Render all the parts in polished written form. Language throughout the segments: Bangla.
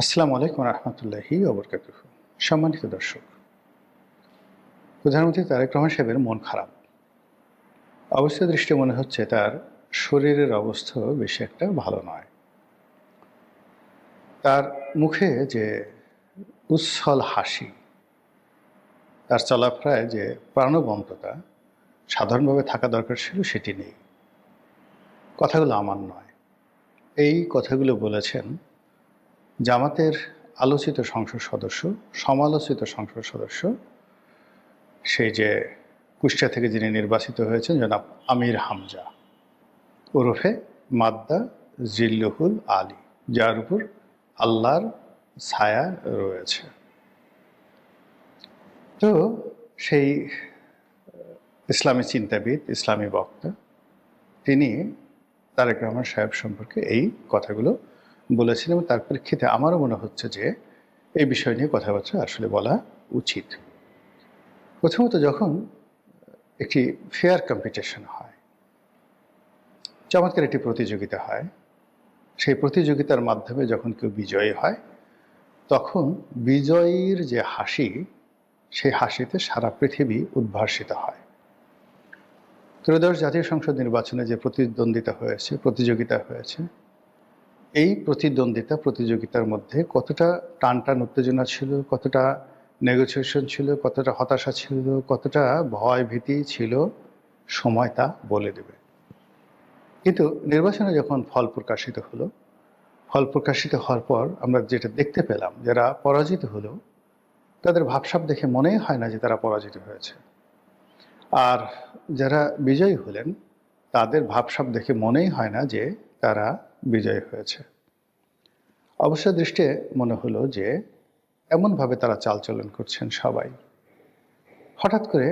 আসসালামু আলাইকুম রহমতুল্লাহি ওবরকাতুহু। সম্মানিত দর্শক, প্রধানমন্ত্রী তারেক রহমান সাহেবের মন খারাপ। অবস্থা দৃষ্টে মনে হচ্ছে তার শরীরের অবস্থা বেশি একটা ভালো নয়। তার মুখে যে উচ্ছল হাসি, তার চলাফেরায় যে প্রাণবন্ততা সাধারণভাবে থাকা দরকার ছিল সেটি নেই। কথাগুলো আমার নয়, এই কথাগুলো বলেছেন জামাতের আলোচিত সংসদ সদস্য, সমালোচিত সংসদ সদস্য, সেই যে কুষ্টিয়া থেকে যিনি নির্বাচিত হয়েছেন জনাব আমির হামজা ওরফে মাদ্দা জিল্লুহুল আলী, যার উপর আল্লাহর ছায়া রয়েছে। তো সেই ইসলামী চিন্তাবিদ, ইসলামী বক্তা, তিনি তারেক রহমান সাহেব সম্পর্কে এই কথাগুলো বলেছেন এবং তার প্রেক্ষিতে আমারও মনে হচ্ছে যে এই বিষয় নিয়ে কথাবার্তা আসলে বলা উচিত। প্রথমত, যখন একটি ফেয়ার কম্পিটিশন হয়, চমৎকার একটি প্রতিযোগিতা হয়, সেই প্রতিযোগিতার মাধ্যমে যখন কেউ বিজয়ী হয়, তখন বিজয়ীর যে হাসি, সেই হাসিতে সারা পৃথিবী উদ্ভাসিত হয়। ত্রয়োদশ জাতীয় সংসদ নির্বাচনে যে প্রতিদ্বন্দ্বিতা হয়েছে, প্রতিযোগিতা হয়েছে, এই প্রতিযোগিতার মধ্যে কতটা টানটান উত্তেজনা ছিল, কতটা নেগোসিয়েশন ছিল, কতটা হতাশা ছিল, কতটা ভয় ভীতি ছিল, সময় তা বলে দেবে। কিন্তু নির্বাচনে যখন ফল প্রকাশিত হলো, ফল প্রকাশিত হওয়ার পর আমরা যেটা দেখতে পেলাম, যারা পরাজিত হলো তাদের ভাবসাব দেখে মনেই হয় না যে তারা পরাজিত হয়েছে, আর যারা বিজয়ী হলেন তাদের ভাবসাব দেখে মনেই হয় না যে তারা বিজয়ী হয়েছে। অবশ্য দৃষ্টে মনে হলো যে এমনভাবে তারা চালচলন করছেন সবাই। হঠাৎ করে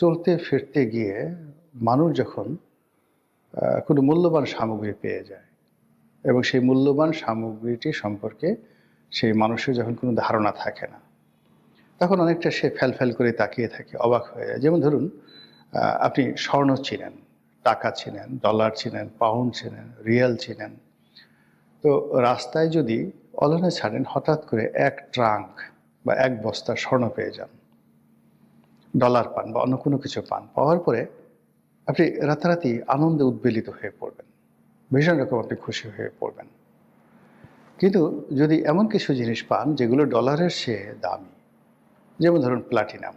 চলতে ফিরতে গিয়ে মানুষ যখন কোনো মূল্যবান সামগ্রী পেয়ে যায় এবং সেই মূল্যবান সামগ্রীটি সম্পর্কে সেই মানুষের যখন কোনো ধারণা থাকে না, তখন অনেকটা সে ফ্যাল করে তাকিয়ে থাকে, অবাক হয়ে যায়। যেমন ধরুন, আপনি স্বর্ণ চিনেন, টাকা চিনেন, ডলার চিনেন, পাউন্ড চিনেন, রিয়াল চিনেন। তো রাস্তায় যদি অলনে ছাড়েন, হঠাৎ করে এক ট্রাঙ্ক বা এক বস্তা স্বর্ণ পেয়ে যান, ডলার পান বা অন্য কোনো কিছু পান, পাওয়ার পরে আপনি রাতারাতি আনন্দে উদ্বেলিত হয়ে পড়বেন, ভীষণ রকম আপনি খুশি হয়ে পড়বেন। কিন্তু যদি এমন কিছু জিনিস পান যেগুলো ডলারের চেয়ে দামি, যেমন ধরুন প্লাটিনাম,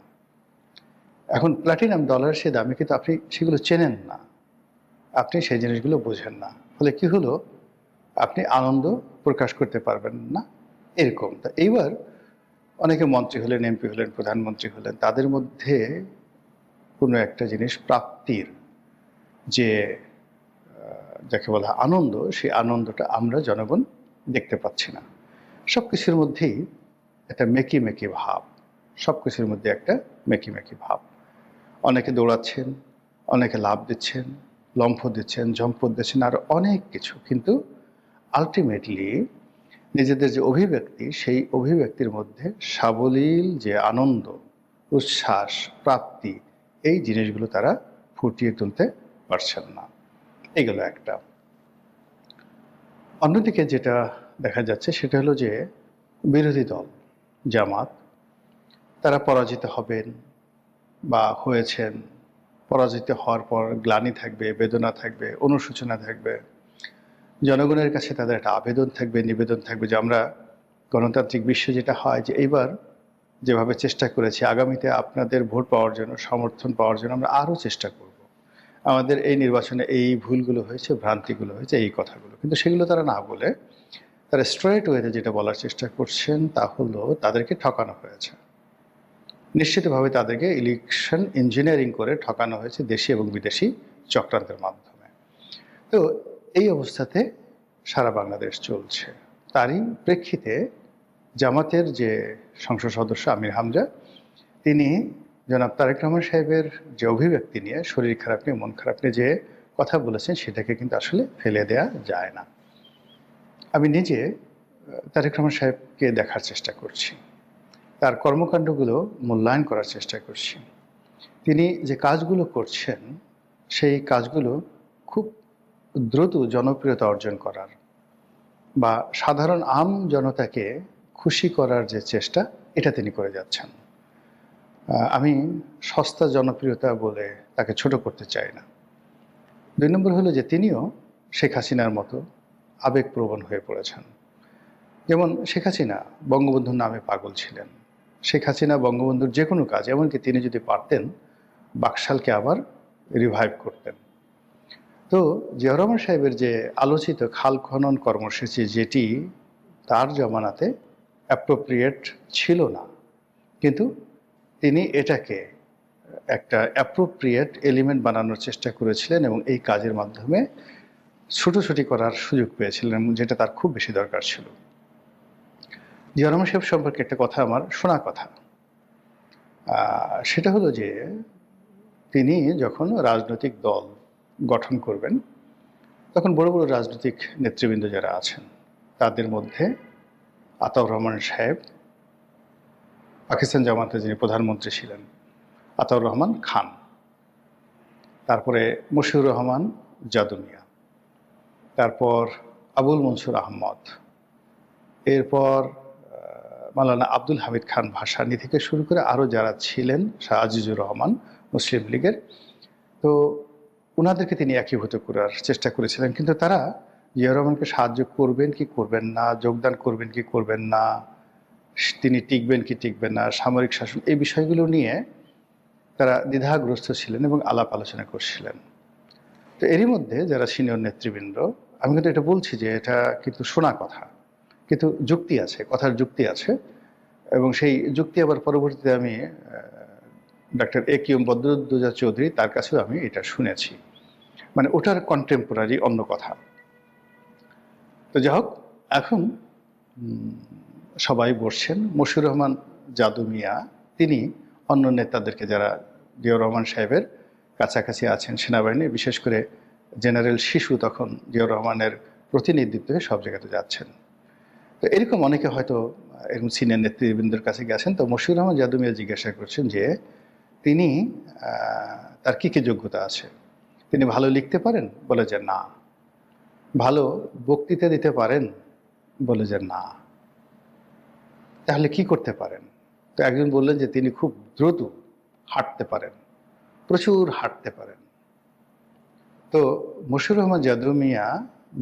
এখন প্লাটিনাম ডলারের চেয়ে দামি, কিন্তু আপনি সেগুলো চেনেন না, আপনি সেই জিনিসগুলো বোঝেন না, ফলে কি হলো, আপনি আনন্দ প্রকাশ করতে পারবেন না, এরকম। তা এইবার অনেকে মন্ত্রী হলেন, এমপি হলেন, প্রধানমন্ত্রী হলেন, তাদের মধ্যে কোনো একটা জিনিস প্রাপ্তির যে যাকে বলা আনন্দ, সেই আনন্দটা আমরা জনগণ দেখতে পাচ্ছি না। সব কিছুর মধ্যেই একটা মেকি মেকি ভাব, সব কিছুর মধ্যে একটা মেকি মেকি ভাব। অনেকে দৌড়াচ্ছেন, অনেকে লাভ দিচ্ছেন, লম্ফ দিচ্ছেন, ঝম্পট দিচ্ছেন, আর অনেক কিছু, কিন্তু আলটিমেটলি নিজেদের যে অভিব্যক্তি, সেই অভিব্যক্তির মধ্যে সাবলীল যে আনন্দ, উচ্ছ্বাস, প্রাপ্তি, এই জিনিসগুলো তারা ফুটিয়ে তুলতে পারছেন না। এগুলো একটা। অন্যদিকে যেটা দেখা যাচ্ছে সেটা হলো যে বিরোধী দল জামাত, তারা পরাজিত হবেন বা হয়েছেন। পরাজিত হওয়ার পর গ্লানি থাকবে, বেদনা থাকবে, অনুশোচনা থাকবে। জনগণের কাছে তাদের একটা আবেদন থাকবে, নিবেদন থাকবে যে আমরা গণতান্ত্রিক বিশ্বে যেটা হয় যে এইবার যেভাবে চেষ্টা করেছি, আগামীতে আপনাদের ভোট পাওয়ার জন্য, সমর্থন পাওয়ার জন্য আমরা আরও চেষ্টা করব। আমাদের এই নির্বাচনে এই ভুলগুলো হয়েছে, ভ্রান্তিগুলো হয়েছে, এই কথাগুলো, কিন্তু সেগুলো তারা না বলে তারা স্ট্রেট ওয়েতে যেটা বলার চেষ্টা করছেন তা হলো তাদেরকে ঠকানো হয়েছে। নিশ্চিতভাবে তাদেরকে ইলেকশন ইঞ্জিনিয়ারিং করে ঠকানো হয়েছে দেশি এবং বিদেশি চক্রান্তের মাধ্যমে। তো এই অবস্থাতে সারা বাংলাদেশ চলছে। তারই প্রেক্ষিতে জামাতের যে সংসদ সদস্য আমির হামজা, তিনি জনাব তারেক রহমান সাহেবের যে অভিব্যক্তি নিয়ে, শরীর খারাপ নিয়ে, মন খারাপ নিয়ে যে কথা বলেছেন, সেটাকে কিন্তু আসলে ফেলে দেয়া যায় না। আমি নিজে তারেক রহমান সাহেবকে দেখার চেষ্টা করছি, তার কর্মকাণ্ডগুলো মূল্যায়ন করার চেষ্টা করছি। তিনি যে কাজগুলো করছেন, সেই কাজগুলো খুব দ্রুত জনপ্রিয়তা অর্জন করার, বা সাধারণ আম জনতাকে খুশি করার যে চেষ্টা, এটা তিনি করে যাচ্ছেন। আমি সস্তা জনপ্রিয়তা বলে তাকে ছোট করতে চাই না। ২ নম্বর হলো যে তিনিও শেখ হাসিনার মতো আবেগপ্রবণ হয়ে পড়েছেন। যেমন শেখ হাসিনা বঙ্গবন্ধুর নামে পাগল ছিলেন। শেখ হাসিনা বঙ্গবন্ধুর যে কোনো কাজ, এমনকি তিনি যদি পারতেন বাকশালকে আবার রিভাইভ করতেন। তো জিয়াউর রহমান সাহেবের যে আলোচিত খাল খনন কর্মসূচি, যেটি তার জমানাতে অ্যাপ্রোপ্রিয়েট ছিল না, কিন্তু তিনি এটাকে একটা অ্যাপ্রোপ্রিয়েট এলিমেন্ট বানানোর চেষ্টা করেছিলেন এবং এই কাজের মাধ্যমে ছুটোছুটি করার সুযোগ পেয়েছিলেন, যেটা তার খুব বেশি দরকার ছিল। জিয়াউর রহমান সাহেব সম্পর্কে একটা কথা আমার শোনা কথা, সেটা হলো যে তিনি যখন রাজনৈতিক দল গঠন করবেন, তখন বড় বড় রাজনৈতিক নেতৃবৃন্দ যারা আছেন তাদের মধ্যে আতাউর রহমান সাহেব, পাকিস্তান জামাতে যিনি প্রধানমন্ত্রী ছিলেন আতাউর রহমান খান, তারপরে মশিউর রহমান যাদু মিয়া, তারপর আবুল মনসুর আহমদ, এরপর মাওলানা আব্দুল হামিদ খান ভাসানী থেকে শুরু করে আরও যারা ছিলেন, শাহ আজিজুর রহমান মুসলিম লীগের, তো ওনাদেরকে তিনি একীভূত করার চেষ্টা করেছিলেন। কিন্তু তারা জিয়াউর রহমানকে সাহায্য করবেন কি করবেন না, যোগদান করবেন কি করবেন না, তিনি টিকবেন কি টিকবেন না, সামরিক শাসন, এই বিষয়গুলো নিয়ে তারা দ্বিধাগ্রস্ত ছিলেন এবং আলাপ আলোচনা করছিলেন। তো এরই মধ্যে যারা সিনিয়র নেতৃবৃন্দ, আমি কিন্তু এটা বলছি যে এটা কিন্তু শোনা কথা, কিন্তু যুক্তি আছে, কথার যুক্তি আছে, এবং সেই যুক্তি আবার পরবর্তীতে আমি doctor A Q M Badruddoza Chowdhury, তার কাছেও আমি এটা শুনেছি, মানে ওটার কন্টেম্পোরারি অন্য কথা। তো যাই হোক, এখন সবাই বসছেন। মশিউর রহমান যাদু মিয়া তিনি অন্য নেতাদেরকে, যারা জিয়াউর রহমান সাহেবের কাছাকাছি আছেন সেনাবাহিনী, বিশেষ করে জেনারেল শিশু তখন জিয়াউর রহমানের প্রতিনিধিত্বে সব জায়গাতে যাচ্ছেন। তো এরকম অনেকে হয়তো এরকম সিনিয়র নেতৃবৃন্দের কাছে গেছেন। তো মশিউর রহমান যাদু মিয়া জিজ্ঞাসা করছেন যে তিনি তার কী কী যোগ্যতা আছে, তিনি ভালো লিখতে পারেন, বলে যে না। ভালো বক্তৃতা দিতে পারেন, বলে যে না। তাহলে কি করতে পারেন? তো একজন বললেন যে তিনি খুব দ্রুত হাঁটতে পারেন, প্রচুর হাঁটতে পারেন। তো মশিউর রহমান যাদু মিয়া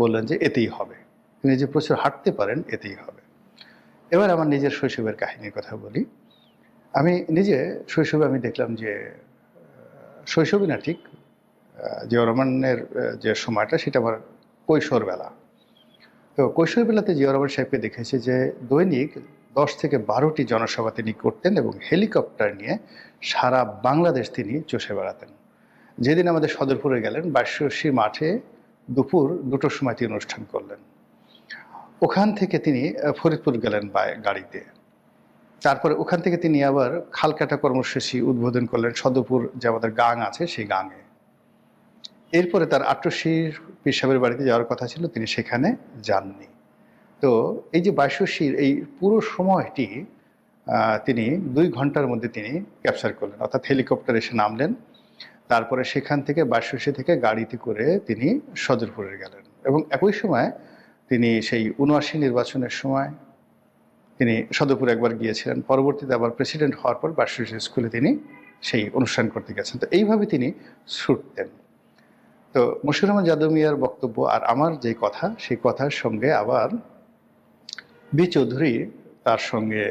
বললেন যে এতেই হবে, তিনি যে প্রচুর হাঁটতে পারেন এতেই হবে। এবার আমার নিজের শৈশবের কাহিনীর কথা বলি। আমি নিজে শৈশবে আমি দেখলাম যে, শৈশবই না ঠিক, জিয়াউর রহমানের যে সময়টা সেটা আমার কৈশোরবেলা। তো কৈশোরবেলাতে জিয়াউর রহমান সাহেবকে দেখেছি যে দৈনিক 10 থেকে 12টি জনসভা তিনি করতেন এবং হেলিকপ্টার নিয়ে সারা বাংলাদেশ তিনি চষে বেড়াতেন। যেদিন আমাদের সদরপুরে গেলেন, 22 মাঠে দুপুর 2টোর সময় তিনি অনুষ্ঠান করলেন। ওখান থেকে তিনি ফরিদপুর গেলেন গাড়িতে। তারপরে ওখান থেকে তিনি আবার খালকাটা কর্মসূচি উদ্বোধন করলেন সদরপুর, যে আমাদের গাং আছে সেই গাঙে। এরপরে তার আট্টশির পীর সাহেবের বাড়িতে যাওয়ার কথা ছিল, তিনি সেখানে যাননি। তো এই যে 22 এই পুরো সময়টি তিনি 2 ঘন্টার মধ্যে তিনি ক্যাপচার করলেন, অর্থাৎ হেলিকপ্টার এসে নামলেন, তারপরে সেখান থেকে 22 থেকে গাড়িতে করে তিনি সদরপুরে গেলেন। এবং একই সময় তিনি সেই 79 নির্বাচনের সময় তিনি সদরপুরে একবার গিয়েছিলেন। পরবর্তীতে আবার প্রেসিডেন্ট হওয়ার পর 22 স্কুলে তিনি সেই অনুষ্ঠান করতে গেছেন। তো এইভাবে তিনি ছুটতেন। তো মশিউর রহমান যাদু মিয়ার বক্তব্য আর আমার যে কথা, সেই কথার সঙ্গে আবার বি চৌধুরী, তার সঙ্গে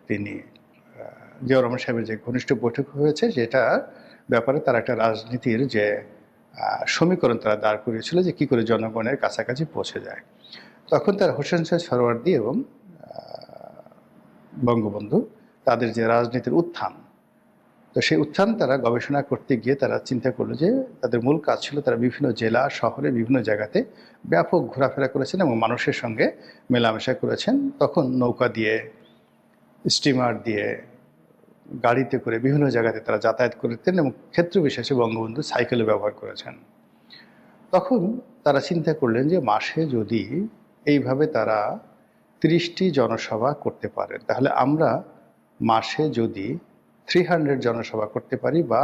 তিনি জিয়াউর রহমান সাহেবের যে ঘনিষ্ঠ বৈঠক হয়েছে, যেটা ব্যাপারে তারা একটা রাজনীতির যে সমীকরণ তারা দাঁড় করিয়েছিল যে কী করে জনগণের কাছাকাছি পৌঁছে যায়। তখন তারা হোসেন শহীদ সোহরাওয়ার্দী এবং বঙ্গবন্ধু, তাদের যে রাজনীতির উত্থান, তো সেই উত্থান তারা গবেষণা করতে গিয়ে তারা চিন্তা করলো যে তাদের মূল কাজ ছিল তারা বিভিন্ন জেলা শহরে বিভিন্ন জায়গাতে ব্যাপক ঘোরাফেরা করেছেন এবং মানুষের সঙ্গে মেলামেশা করেছেন। তখন নৌকা দিয়ে, স্টিমার দিয়ে, গাড়িতে করে বিভিন্ন জায়গাতে তারা যাতায়াত করতেন এবং ক্ষেত্র বিশেষে বঙ্গবন্ধু সাইকেলে ব্যবহার করেছেন। তখন তারা চিন্তা করলেন যে মাসে যদি এইভাবে তারা 30টি জনসভা করতে পারেন, তাহলে আমরা মাসে যদি 300 জনসভা করতে পারি, বা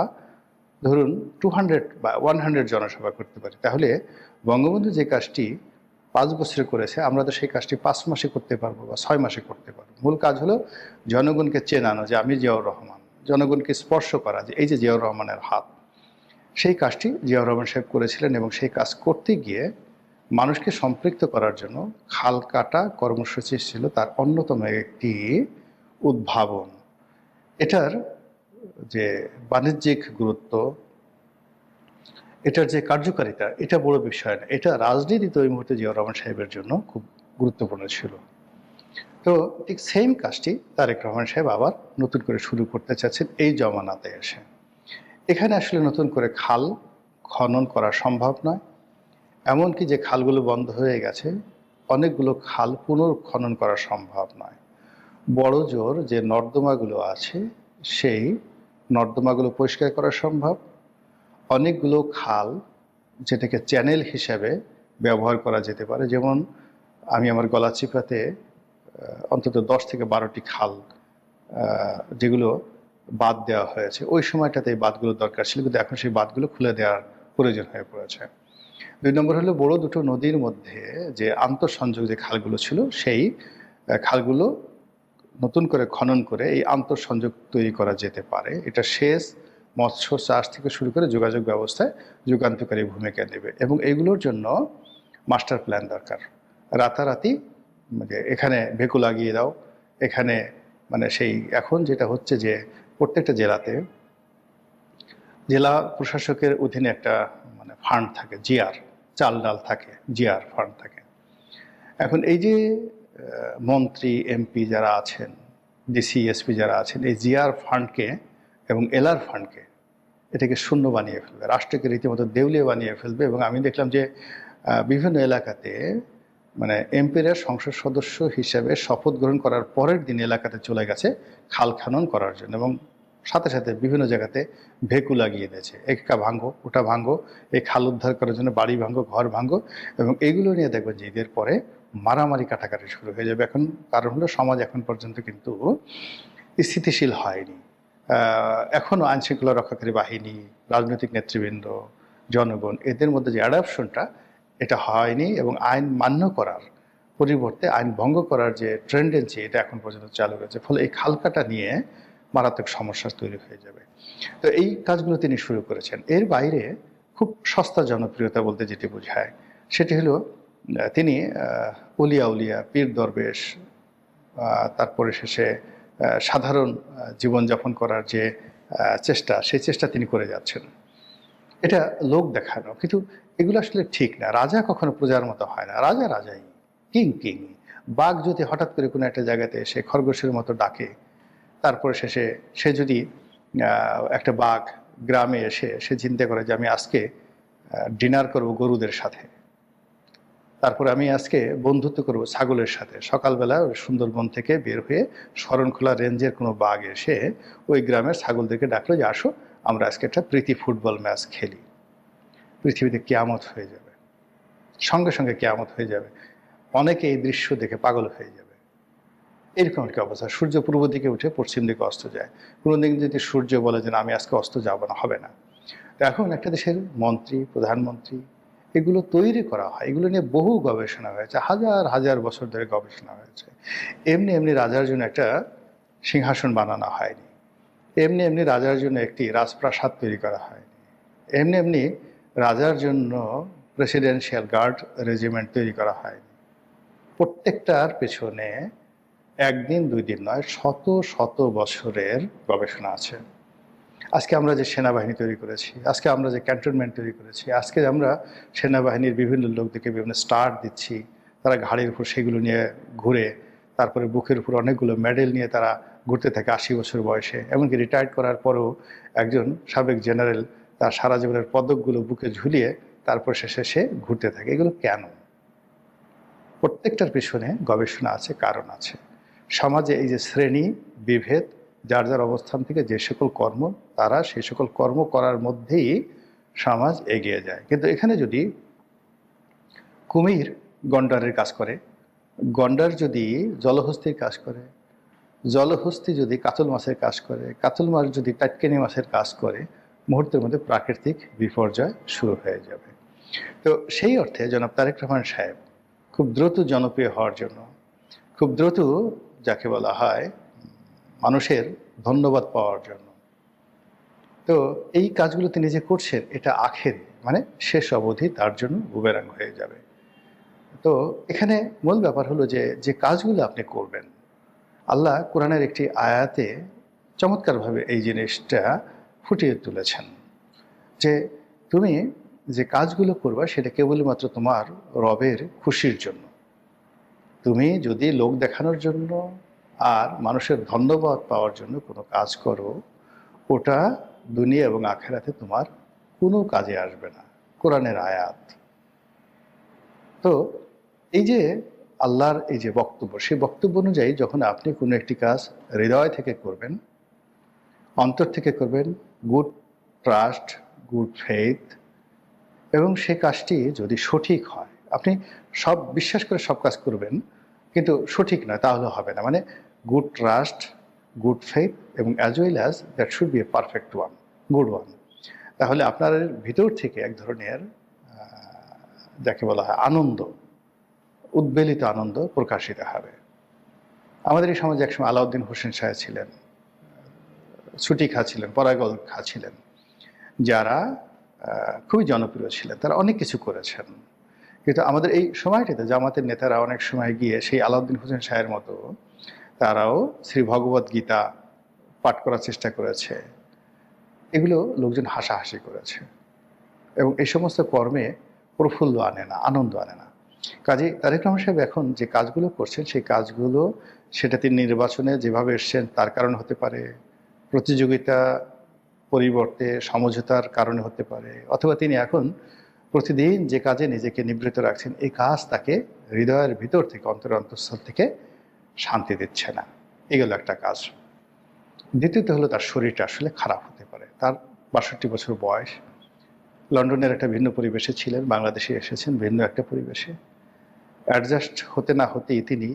ধরুন 200 বা 100 জনসভা করতে পারি, তাহলে বঙ্গবন্ধু যে কাজটি 5 বছরে করেছে, আমরা তো সেই কাজটি 5 মাসে করতে পারবো বা 6 মাসে করতে পারবো। মূল কাজ হলো জনগণকে চেনানো যে আমি জিয়াউর রহমান, জনগণকে স্পর্শ করা যে এই যে জিয়াউর রহমানের হাত। সেই কাজটি জিয়াউর রহমান সাহেব করেছিলেন এবং সেই কাজ করতে গিয়ে মানুষকে সম্পৃক্ত করার জন্য খাল কাটা কর্মসূচি ছিল তার অন্যতম একটি উদ্ভাবন। এটার যে বাণিজ্যিক গুরুত্ব, এটার যে কার্যকারিতা, এটা বড় বিষয় না, এটা রাজনীতিতে ওই মুহূর্তে জিয়াউর রহমান সাহেবের জন্য খুব গুরুত্বপূর্ণ ছিল। তো ঠিক সেম কাজটি তারেক রহমান সাহেব আবার নতুন করে শুরু করতে চাচ্ছেন এই জমানাতে এসে। এখানে আসলে নতুন করে খাল খনন করা সম্ভব নয়, এমনকি যে খালগুলো বন্ধ হয়ে গেছে অনেকগুলো খাল পুনর্খনন করা সম্ভব নয়। বড় জোর যে নর্দমাগুলো আছে সেই নর্দমাগুলো পরিষ্কার করা সম্ভব। অনেকগুলো খাল যেটাকে চ্যানেল হিসাবে ব্যবহার করা যেতে পারে, যেমন আমি আমার গলাচিপাতে অন্তত 10 থেকে 12টি খাল যেগুলো বাদ দেওয়া হয়েছে, ওই সময়টাতে এই বাঁধগুলো দরকার ছিল, কিন্তু এখন সেই বাঁধগুলো খুলে দেওয়ার প্রয়োজন হয়ে পড়েছে। 2 নম্বর হলো বড় দুটো নদীর মধ্যে যে আন্তঃসংযোগ যে খালগুলো ছিল সেই খালগুলো নতুন করে খনন করে এই আন্তঃসংযোগ তৈরি করা যেতে পারে। এটা সেচ, মৎস্য চাষ থেকে শুরু করে যোগাযোগ ব্যবস্থায় যুগান্তকারী ভূমিকা নেবে এবং এগুলোর জন্য মাস্টার প্ল্যান দরকার। রাতারাতি মানে এখানে ভেকু লাগিয়ে দাও, এখানে মানে সেই এখন যেটা হচ্ছে যে প্রত্যেকটা জেলাতে জেলা প্রশাসকের অধীনে একটা মানে ফান্ড থাকে, জিআর, চাল ডাল থাকে, জিআর ফান্ড থাকে। এখন এই যে মন্ত্রী এমপি যারা আছেন, ডিসি এসপি যারা আছেন, এই জিআর ফান্ডকে এবং এলআর ফান্ডকে এটাকে শূন্য বানিয়ে ফেলবে, রাষ্ট্রকে রীতিমতো দেউলিয়া বানিয়ে ফেলবে। এবং আমি দেখলাম যে বিভিন্ন এলাকাতে মানে এমপিরা সংসদ সদস্য হিসেবে শপথ গ্রহণ করার পরের দিন এলাকাতে চলে গেছে খাল খনন করার জন্য এবং সাথে সাথে বিভিন্ন জায়গাতে ভেকু লাগিয়ে দিয়েছে, একটা ভাঙ্গো ওটা ভাঙ্গো, এই খাল উদ্ধার করার জন্য বাড়ি ভাঙ্গো, ঘর ভাঙ্গো। এবং এইগুলো নিয়ে দেখবেন যে ঈদের পরে মারামারি কাটাকাটি শুরু হয়ে যাবে। এখন কারণ হলো সমাজ এখন পর্যন্ত কিন্তু স্থিতিশীল হয়নি। এখনও আইনশৃঙ্খলা রক্ষাকারী বাহিনী, রাজনৈতিক নেতৃবৃন্দ, জনগণ এদের মধ্যে যে অ্যাডাপশনটা এটা হয়নি এবং আইন মান্য করার পরিবর্তে আইন ভঙ্গ করার যে ট্রেন্ডেন্সি এটা এখন পর্যন্ত চালু রয়েছে। ফলে এই খালকাটা নিয়ে মারাত্মক সমস্যা তৈরি হয়ে যাবে। তো এই কাজগুলো তিনি শুরু করেছেন। এর বাইরে খুব সস্তা জনপ্রিয়তা বলতে যেটি বোঝায় সেটি হলো তিনি উলিয়া উলিয়া, পীর দরবেশ, তারপরে শেষে সাধারণ জীবনযাপন করার যে চেষ্টা, সেই চেষ্টা তিনি করে যাচ্ছেন। এটা লোক দেখানো, কিন্তু এগুলো আসলে ঠিক না। রাজা কখনো প্রজার মতো হয় না, রাজা রাজাই, কিং কিং। বাঘ যদি হঠাৎ করে কোনো একটা জায়গাতে এসে খরগোশের মতো ডাকে, তারপরে শেষে সে যদি একটা বাঘ গ্রামে এসে সে চিন্তা করে যে আমি আজকে ডিনার করব গরুদের সাথে, তারপরে আমি আজকে বন্ধুত্ব করব ছাগলের সাথে, সকালবেলা সুন্দরবন থেকে বের হয়ে শরণখোলা রেঞ্জের কোনো বাঘ এসে ওই গ্রামের ছাগলদেরকে ডাকলো যে আসো আমরা আজকে একটা প্রীতি ফুটবল ম্যাচ খেলি। পৃথিবীতে কিয়ামত হয়ে যাবে, সঙ্গে সঙ্গে কিয়ামত হয়ে যাবে। অনেকে এই দৃশ্য দেখে পাগল হয়ে যাবে। এরকম একটা অবস্থা। সূর্য পূর্ব দিকে উঠে পশ্চিম দিকে অস্ত যায়। কোনোদিন যদি সূর্য বলে যে আমি আজকে অস্ত যাব না, হবে না। এখন একটা দেশের মন্ত্রী, প্রধানমন্ত্রী, এগুলো তৈরি করা হয়, এগুলো নিয়ে বহু গবেষণা হয়েছে, হাজার হাজার বছর ধরে গবেষণা হয়েছে। এমনি এমনি রাজার জন্য একটা সিংহাসন বানানো হয়নি, এমনি এমনি রাজার জন্য একটি রাজপ্রাসাদ তৈরি করা হয়নি, এমনি এমনি রাজার জন্য প্রেসিডেন্সিয়াল গার্ড রেজিমেন্ট তৈরি করা হয়নি। প্রত্যেকটার পেছনে একদিন দুই দিন নয়, শত শত বছরের গবেষণা আছে। আজকে আমরা যে সেনাবাহিনী তৈরি করেছি, আজকে আমরা যে ক্যান্টনমেন্ট তৈরি করেছি, আজকে আমরা সেনাবাহিনীর বিভিন্ন লোকদেরকে বিভিন্ন স্টার দিচ্ছি, তারা ঘাড়ের উপর সেগুলো নিয়ে ঘুরে, তারপরে বুকের উপর অনেকগুলো মেডেল নিয়ে তারা ঘুরতে থাকে 80 বছর বয়সে। এমনকি রিটায়ার্ড করার পরেও একজন সাবেক জেনারেল তার সারা জীবনের পদকগুলো বুকে ঝুলিয়ে তারপর শেষে সে ঘুরতে থাকে। এগুলো কেন? প্রত্যেকটার পিছনে গবেষণা আছে, কারণ আছে। সমাজে এই যে শ্রেণী বিভেদ, যার যার অবস্থান থেকে যে সকল কর্ম, তারা সেই সকল কর্ম করার মধ্যেই সমাজ এগিয়ে যায়। কিন্তু এখানে যদি কুমির গন্ডারের কাজ করে, গন্ডার যদি জলহস্তির কাজ করে, জলহস্তি যদি কাতল মাছের কাজ করে, কাতল মাছ যদি টাটকেনি মাছের কাজ করে, মুহূর্তের মধ্যে প্রাকৃতিক বিপর্যয় শুরু হয়ে যাবে। তো সেই অর্থে জনাব তারেক রহমান সাহেব খুব দ্রুত জনপ্রিয় হওয়ার জন্য, খুব দ্রুত যাকে বলা হয় মানুষের ধন্যবাদ পাওয়ার জন্য। তো এই কাজগুলো তিনি যে করছেন এটা আখের মানে শেষ অবধি তার জন্য বুমেরাং হয়ে যাবে। তো এখানে মূল ব্যাপার হলো যে যে কাজগুলো আপনি করবেন, আল্লাহ কোরআনের একটি আয়াতে চমৎকারভাবে এই জিনিসটা ফুটিয়ে তুলেছেন যে তুমি যে কাজগুলো করবা সেটা কেবলমাত্র তোমার রবের খুশির জন্য। তুমি যদি লোক দেখানোর জন্য আর মানুষের ধন্যবাদ পাওয়ার জন্য কোনো কাজ করো, ওটা দুনিয়া এবং আখেরাতে তোমার কোনো কাজে আসবে না। কোরআনের আয়াত। তো এই যে আল্লাহর এই যে বক্তব্য, সেই বক্তব্য অনুযায়ী যখন আপনি কোনো একটি কাজ হৃদয় থেকে করবেন, অন্তর থেকে করবেন, গুড ট্রাস্ট, গুড ফেইথ, এবং সে কাজটি যদি সঠিক হয়, আপনি সব বিশ্বাস করে সব কাজ করবেন কিন্তু সঠিক নয়, তাহলে হবে না। মানে গুড ট্রাস্ট, গুড ফেইথ এবং as well as that should B A perfect one, good one. তাহলে আপনার ভিতর থেকে এক ধরনের যাকে বলা হয় আনন্দ, উদ্বেলিত আনন্দ প্রকাশিত হবে। আমাদের এই সমাজে একসময় আলাউদ্দিন হোসেন সাহেব ছিলেন, ছুটি খাচ্ছিলেন, পরাগল খাচ্ছিলেন, যারা খুবই জনপ্রিয় ছিলেন, তারা অনেক কিছু করেছেন। কিন্তু আমাদের এই সময়টাতে জামাতের নেতারা অনেক সময় গিয়ে সেই আলাউদ্দিন হোসেন শাহের মতো তারাও শ্রী ভগবত গীতা পাঠ করার চেষ্টা করেছে। এগুলো লোকজন হাসাহাসি করেছে এবং এই সমস্ত কর্মে প্রফুল্ল আনে না, আনন্দ আনে না। কাজে তারেক রহমান সাহেব এখন যে কাজগুলো করছেন সেই কাজগুলো, সেটা তিনি নির্বাচনে যেভাবে এসছেন তার কারণ হতে পারে, প্রতিযোগিতা পরিবর্তে সমঝোতার কারণে হতে পারে, অথবা তিনি এখন প্রতিদিন যে কাজে নিজেকে নিবৃত্ত রাখছেন এই কাজ তাকে হৃদয়ের ভিতর থেকে, অন্তঃস্থল থেকে শান্তি দিচ্ছে না। এগুলো একটা কাজ। দ্বিতীয়ত হলো তার শরীরটা আসলে খারাপ হতে পারে। তার ৬২ বছর বয়স, লন্ডনের একটা ভিন্ন পরিবেশে ছিলেন, বাংলাদেশে এসেছেন ভিন্ন একটা পরিবেশে। অ্যাডজাস্ট হতে না হতেই তিনি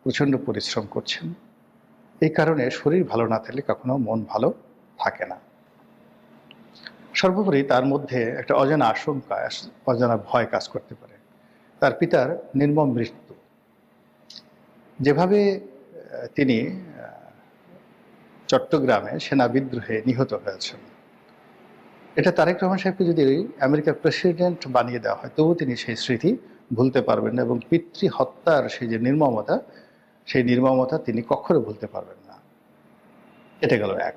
প্রচণ্ড পরিশ্রম করছেন। এই কারণে শরীর ভালো না থাকলে কখনো মন ভালো থাকে না। সর্বোপরি তার মধ্যে একটা অজানা আশঙ্কা, অজানা ভয় কাজ করতে পারে। তার পিতার নির্মম মৃত্যু, যেভাবে তিনি চট্টগ্রামে সেনা বিদ্রোহে নিহত হয়েছেন, এটা তারেক রহমান সাহেবকে যদি আমেরিকার প্রেসিডেন্ট বানিয়ে দেওয়া হয় তবুও তিনি সেই স্মৃতি ভুলতে পারবেন না, এবং পিতৃ হত্যার সেই যে নির্মমতা, সেই নির্মমতা তিনি কখনো ভুলতে পারবেন না। এটা গেল এক।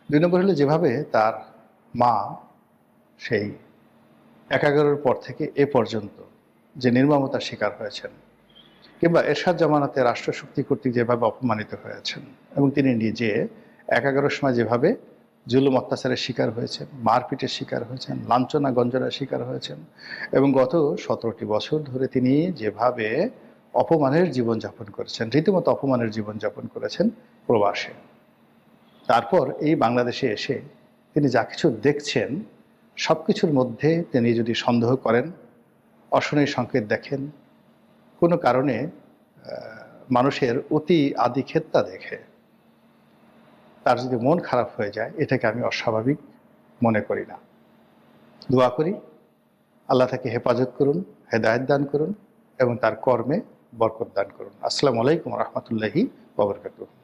২ নম্বর হলো যেভাবে তার মা সেই ১১ পর থেকে এ পর্যন্ত যে নির্মমতার শিকার হয়েছেন, কিংবা এরশাদ জামানাতে রাষ্ট্রশক্তি কর্তৃক যেভাবে অপমানিত হয়েছেন, এবং তিনি নিজে ১১ সময় যেভাবে জুলুম অত্যাচারের শিকার হয়েছেন, মারপিটের শিকার হয়েছেন, লাঞ্ছনা গঞ্জনার শিকার হয়েছেন, এবং গত ১৭টি বছর ধরে তিনি যেভাবে অপমানের জীবনযাপন করেছেন, রীতিমতো অপমানের জীবনযাপন করেছেন প্রবাসে। তারপর এই বাংলাদেশে এসে তিনি যা কিছু দেখছেন সব কিছুর মধ্যে তিনি যদি সন্দেহ করেন, অশনির সংকেত দেখেন, কোনো কারণে মানুষের অতি আদিক্ষেত্তা দেখে তার যদি মন খারাপ হয়ে যায়, এটাকে আমি অস্বাভাবিক মনে করি না। দোয়া করি আল্লাহ তাকে হেফাজত করুন, হেদায়েত দান করুন এবং তার কর্মে বরকত দান করুন। আসসালামু আলাইকুম রহমতুল্লাহি ওয়া বারাকাতুহু।